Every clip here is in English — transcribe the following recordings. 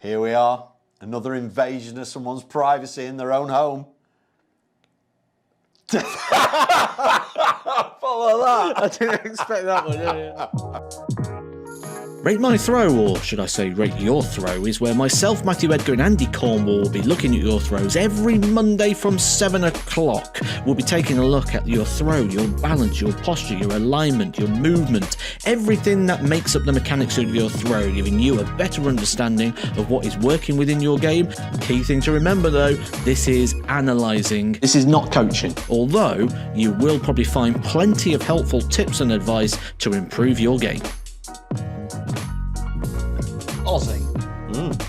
Here we are, another invasion of someone's privacy in their own home. Follow that. I didn't expect that one, did you? Rate My Throw, or should I say Rate Your Throw, is where myself, Matthew, Edgar and Andy Cornwall will be looking at your throws every Monday from 7 o'clock. We'll be taking a look at your throw, your balance, your posture, your alignment, your movement, everything that makes up the mechanics of your throw, giving you a better understanding of what is working within your game. Key thing to remember though, this is analysing. This is not coaching. Although you will probably find plenty of helpful tips and advice to improve your game. Aussie.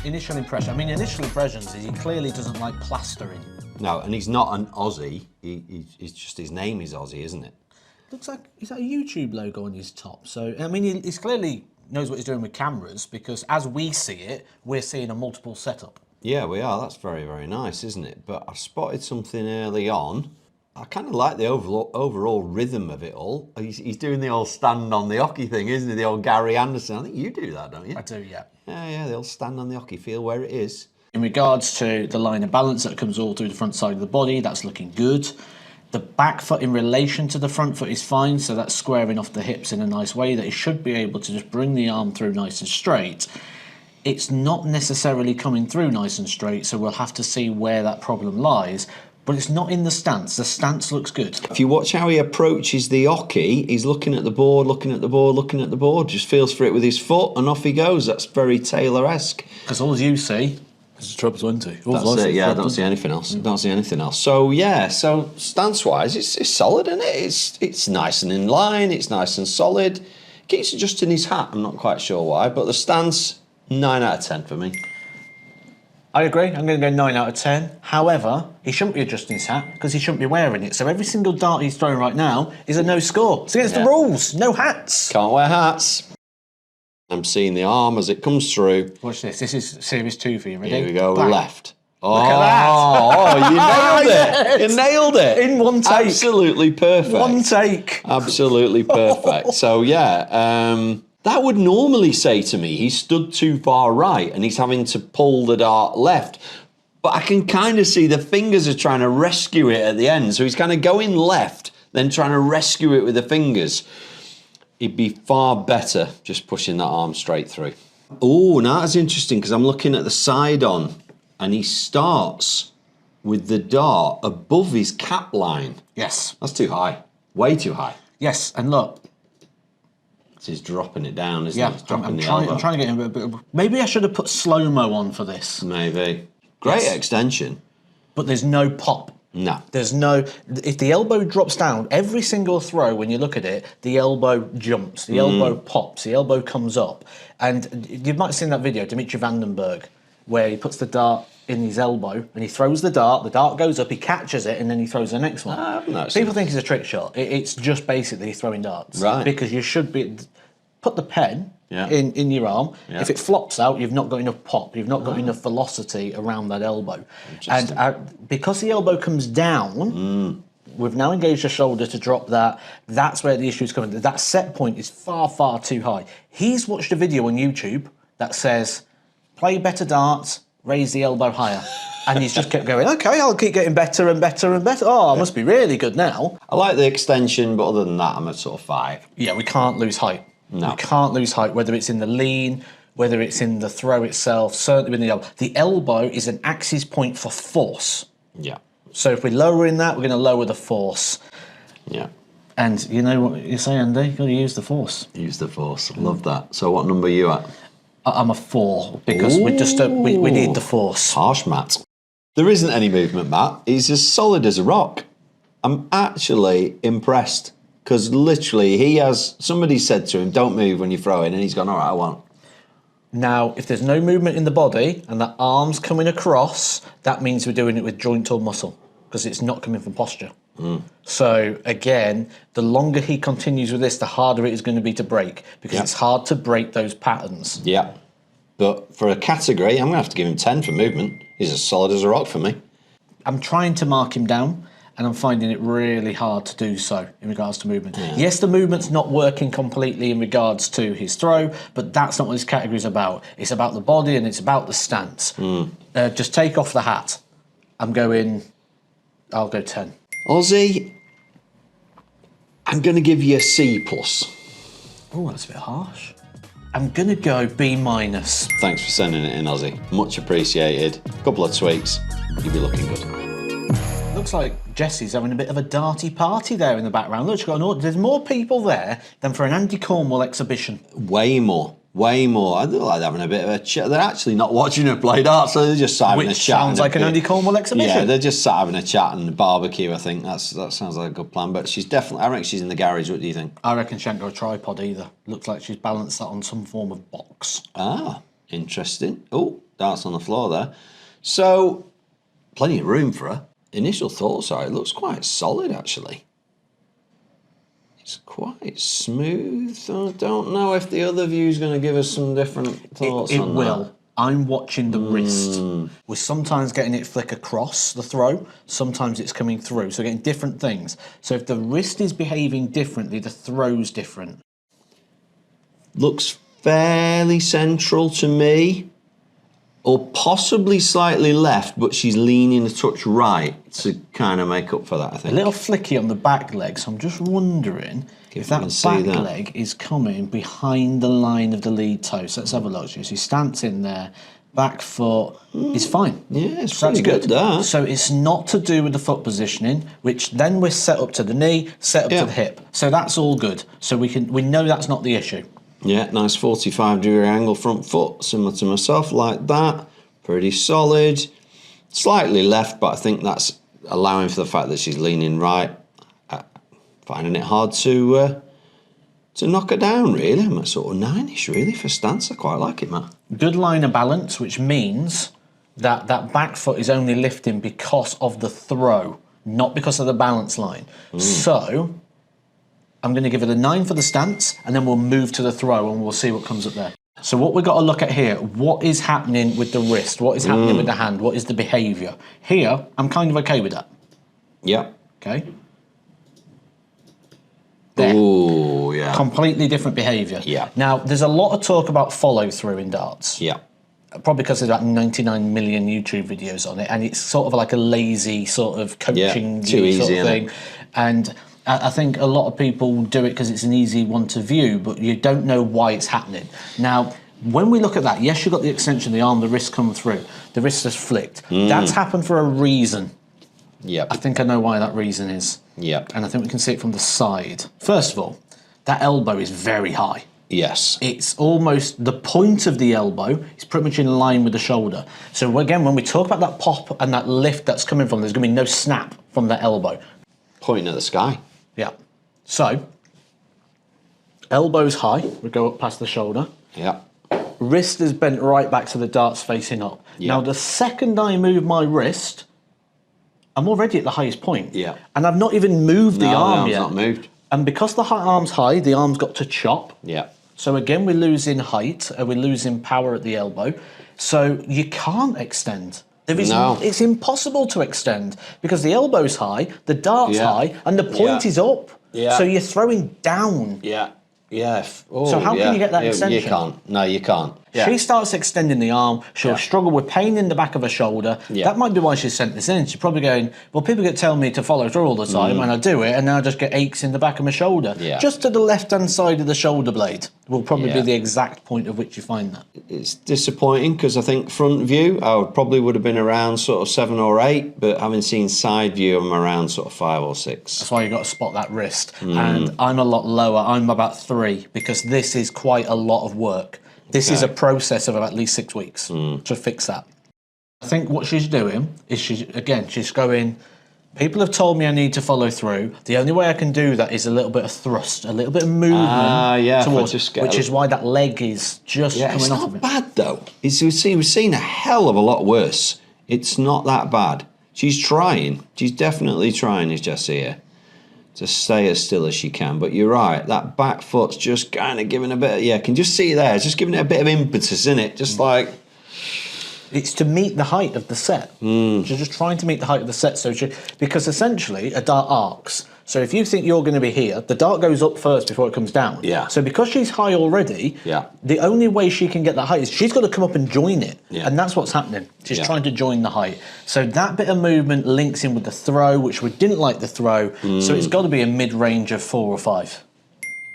Initial impression. I mean, initial impressions is he clearly doesn't like plastering. No, and he's not an Aussie. He's just, his name is Aussie, isn't it? Looks like he's got a YouTube logo on his top. So, I mean, he's clearly knows what he's doing with cameras, because as we see it, we're seeing a multiple setup. Yeah, we are. That's very, very nice, isn't it? But I spotted something early on. I kind of like the overall rhythm of it all. He's doing the old stand on the hockey thing, isn't he? The old Gary Anderson. I think you do that, don't you? I do, yeah. Yeah, the old stand on the hockey, feel where it is. In regards to the line of balance that comes all through the front side of the body, that's looking good. The back foot in relation to the front foot is fine, so that's squaring off the hips in a nice way that he should be able to just bring the arm through nice and straight. It's not necessarily coming through nice and straight, so we'll have to see where that problem lies. But it's not in the stance. The stance looks good. If you watch how he approaches the hockey, he's looking at the board, looking at the board, looking at the board, just feels for it with his foot, and off he goes. That's very Taylor-esque. Because all you see is a treble 20. That's it, yeah, I don't see anything else. Don't see anything else. So, yeah, so stance-wise, it's solid, isn't it? It's nice and in line, it's nice and solid. Keeps adjusting his hat, I'm not quite sure why, but the stance, 9 out of 10 for me. I agree, I'm going to go 9 out of 10. However, he shouldn't be adjusting his hat because he shouldn't be wearing it. So every single dart he's throwing right now is a no score. It's against the rules. No hats. Can't wear hats. I'm seeing the arm as it comes through. Watch this. This is series 2 for you. Ready? Here we go, Bang. left. Look at that. Oh, you nailed Yes. it. You nailed it. In one take. Absolutely perfect. One take. Absolutely perfect. So, yeah, that would normally say to me he's stood too far right and he's having to pull the dart left. But I can kind of see the fingers are trying to rescue it at the end. So he's kind of going left, then trying to rescue it with the fingers. He'd be far better just pushing that arm straight through. Oh, now that's interesting because I'm looking at the side on and he starts with the dart above his cap line. Yes. That's too high. Way too high. Yes, and look. He's dropping it down, isn't Yeah, he? He's dropping I'm the trying elbow. to get him a bit. Maybe I should have put slow-mo on for this. Maybe. Great Yes. extension. But there's no pop. No. There's no... If the elbow drops down, every single throw, when you look at it, the elbow jumps, the elbow pops, the elbow comes up. And you might have seen that video, Dimitri Vandenberg, where he puts the dart in his elbow and he throws the dart goes up, he catches it, and then he throws the next one. I haven't actually. People think it's a trick shot. It's just basically throwing darts. Right. Because you should be... Put the pen Yeah. in your arm. Yeah. If it flops out, you've not got enough pop. You've not got enough velocity around that elbow. And because the elbow comes down, we've now engaged the shoulder to drop that. That's where the issue is coming. That set point is far, far too high. He's watched a video on YouTube that says, play better darts, raise the elbow higher. And he's just kept going, okay, I'll keep getting better and better and better. Oh, I must be really good now. I like the extension, but other than that, I'm at sort of 5. Yeah, we can't lose height. No. We can't lose height, whether it's in the lean, whether it's in the throw itself, certainly with the elbow. The elbow is an axis point for force. Yeah. So if we're lowering that, we're going to lower the force. Yeah. And you know what you say, Andy? You've got to use the force. Use the force. Love that. So what number are you at? I'm a 4 because we just we need the force. Harsh, Matt. There isn't any movement, Matt. He's as solid as a rock. I'm actually impressed because literally he has, somebody said to him, don't move when you're throwing, and he's gone, all right, I won't. Now, if there's no movement in the body and the arm's coming across, that means we're doing it with joint or muscle because it's not coming from posture. So again, the longer he continues with this, the harder it is going to be to break because it's hard to break those patterns. Yeah. But for a category, I'm going to have to give him 10 for movement. He's as solid as a rock for me. I'm trying to mark him down. and I'm finding it really hard to do so in regards to movement. Yes, the movement's not working completely in regards to his throw, but that's not what this category is about. It's about the body and it's about the stance. Just take off the hat. I'll go 10. Aussie, I'm going to give you a C+. Oh, that's a bit harsh. I'm going to go B-. Thanks for sending it in, Aussie. Much appreciated. Couple of tweaks, you'll be looking good. Looks like Jessie's having a bit of a darty party there in the background. Look, there's more people there than for an Andy Cornwall exhibition. Way more. I look like they're having a bit of a chat. They're actually not watching her play darts, so they're just having a chat. Which sounds like an Andy Cornwall exhibition. Yeah, they're just sat having a chat and barbecue, I think. That sounds like a good plan. But she's definitely, I reckon she's in the garage. What do you think? I reckon she ain't got a tripod either. Looks like she's balanced that on some form of box. Ah, interesting. Oh, darts on the floor there. So, plenty of room for her. Initial thoughts are it looks quite solid, actually. It's quite smooth. I don't know if the other view's going to give us some different thoughts on that. It will. I'm watching the wrist. We're sometimes getting it flick across the throw, sometimes it's coming through. So getting different things. So if the wrist is behaving differently, the throw's different. Looks fairly central to me. Or possibly slightly left, but she's leaning a touch right to kind of make up for that, I think. A little flicky on the back leg, so I'm just wondering if that back leg is coming behind the line of the lead toe. So let's have a look. So she stance in there, back foot is fine. Yeah, it's pretty good, that. So it's not to do with the foot positioning, which then we're set up to the knee, set up to the hip. So that's all good. So we know that's not the issue. Yeah, nice 45-degree angle front foot, similar to myself, like that. Pretty solid. Slightly left, but I think that's allowing for the fact that she's leaning right. Finding it hard to knock her down, really. I'm at sort of 9-ish, really, for stance. I quite like it, Matt. Good line of balance, which means that that back foot is only lifting because of the throw, not because of the balance line. So I'm going to give it a 9 for the stance, and then we'll move to the throw and we'll see what comes up there. So what we've got to look at here, what is happening with the wrist? What is happening with the hand? What is the behaviour? Here, I'm kind of okay with that. Yeah. Okay. There. Ooh, yeah. Completely different behaviour. Yeah. Now, there's a lot of talk about follow-through in darts. Yeah. Probably because there's about 99 million YouTube videos on it, and it's sort of like a lazy sort of coaching too easy, sort of thing. innit? And I think a lot of people do it because it's an easy one to view, but you don't know why it's happening. Now, when we look at that, yes, you've got the extension of the arm, the wrist come through, the wrist has flicked. That's happened for a reason. Yep. I think I know why that reason is. Yep. And I think we can see it from the side. First of all, that elbow is very high. Yes. It's almost the point of the elbow is pretty much in line with the shoulder. So again, when we talk about that pop and that lift that's coming from, there's going to be no snap from that elbow. Pointing at the sky. Yeah. So, elbow's high, we go up past the shoulder. Yeah. Wrist is bent right back to the darts facing up. Yeah. Now, the second I move my wrist, I'm already at the highest point. Yeah. And I've not even moved the arm yet. The arm's not moved. And because the arm's high, the arm's got to chop. Yeah. So again, we're losing height, we're losing power at the elbow. So you can't extend. It's impossible to extend because the elbow's high, the dart's high, and the point is up. Yeah. So you're throwing down. Yeah. Yeah. So how can you get that extension? You can't. No, you can't. Yeah. She starts extending the arm, she'll struggle with pain in the back of her shoulder. Yeah. That might be why she sent this in. She's probably going, well, people get telling me to follow through all the time, and I do it, and now I just get aches in the back of my shoulder. Yeah. Just to the left-hand side of the shoulder blade will probably be the exact point of which you find that. It's disappointing because I think front view, probably would have been around sort of 7 or 8, but having seen side view, I'm around sort of 5 or 6. That's why you've got to spot that wrist. And I'm a lot lower. I'm about 3 because this is quite a lot of work. This is a process of at least 6 weeks to fix that. I think what she's doing is she's going, people have told me I need to follow through. The only way I can do that is a little bit of thrust, a little bit of movement towards, which is why that leg is just coming off of it. It's not bad though. We've seen a hell of a lot worse. It's not that bad. She's trying. She's definitely trying, is Jessie here, to stay as still as she can. But you're right, that back foot's just kind of giving a bit of, can just see it there. It's just giving it a bit of impetus, isn't it? Just like, It's to meet the height of the set. She's just trying to meet the height of the set. Because essentially a dart arcs. So if you think you're going to be here, the dart goes up first before it comes down. Yeah. So because she's high already, the only way she can get that height is she's got to come up and join it. Yeah. And that's what's happening. She's trying to join the height. So that bit of movement links in with the throw, which we didn't like the throw. So it's got to be a mid-range of 4 or 5.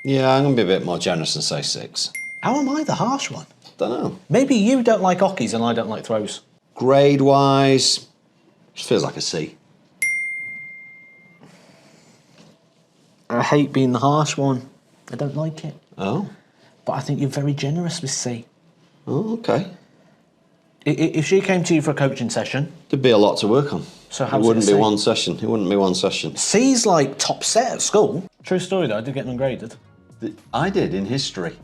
Yeah, I'm going to be a bit more generous and say 6. How am I the harsh one? Don't know. Maybe you don't like ockies and I don't like throws. Grade-wise, just feels like a C. I hate being the harsh one. I don't like it. Oh. But I think you're very generous with C. Oh, okay. If she came to you for a coaching session... There'd be a lot to work on. So how's it wouldn't it be a C? one session. It wouldn't be one session. C's like top set at school. True story though, I did get ungraded. I did in history.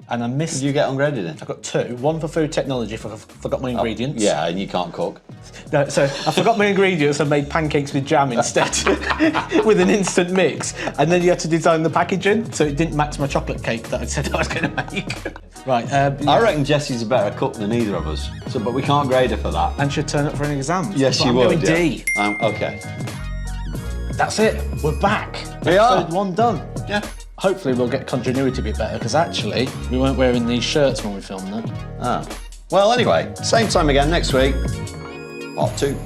And I missed... Did you get ungraded in? I got 2. One for food technology, forgot my ingredients. Yeah, and you can't cook. No, so I forgot my ingredients and made pancakes with jam instead, with an instant mix. And then you had to design the packaging, so it didn't match my chocolate cake that I said I was going to make. Right. I reckon Jessie's a better cook than either of us, but we can't grade her for that. And she'd turn up for an exam. Yes, So she I'm would. going D. Okay. That's it. We're back. We are. Episode 1 done. Yeah. Hopefully we'll get continuity a bit better, because actually we weren't wearing these shirts when we filmed that. Ah. Well, anyway, same time again next week. Part 2.